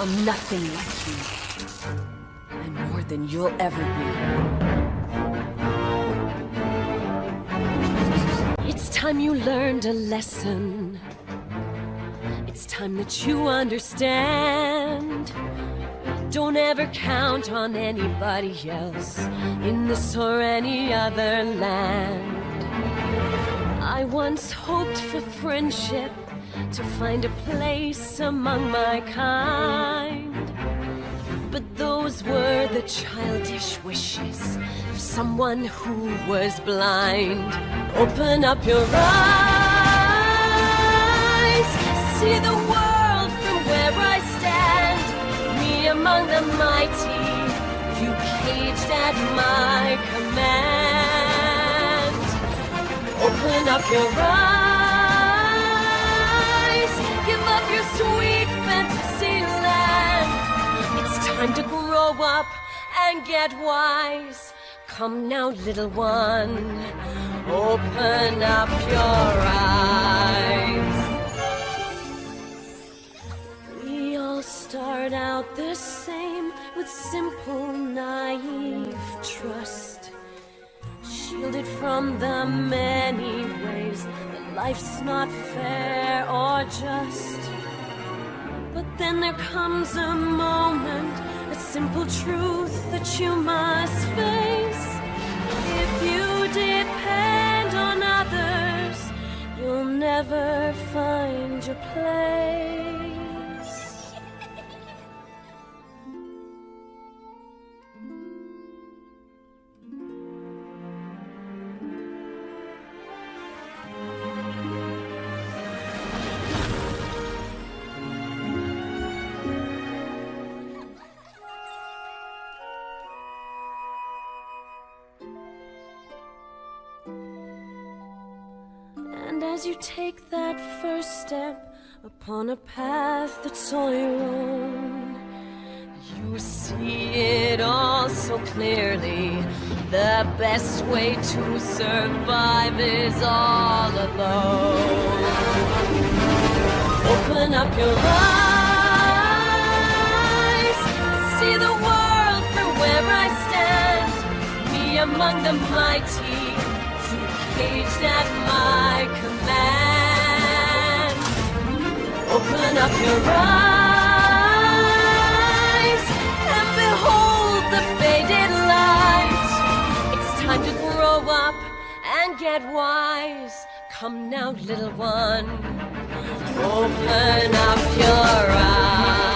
I'm nothing like you. I'm more than you'll ever be. It's time you learned a lesson. It's time that you understand. Don't ever count on anybody else in this or any other land. I once hoped for friendship, to find a place among my kind. But those were the childish wishes of someone who was blind. Open up your eyes, see the world from where I stand. Me among the mighty, you caged at my command. Open up your eyes, give up your sweet fantasy land. It's time to grow up and get wise. Come now, little one, open up your eyes. We all start out the same, with simple, naive trust, shielded from the many ways that life's not fair or just. But then there comes a moment, a simple truth that you must face. If you depend on others, you'll never find your place. And as you take that first step upon a path that's all your own, you see it all so clearly. The best way to survive is all alone. Open up your eyes, see the world from where I stand. Me among the mighty, caged at my command. Open up your eyes and behold the faded light. It's time to grow up and get wise. Come now, little one, open up your eyes.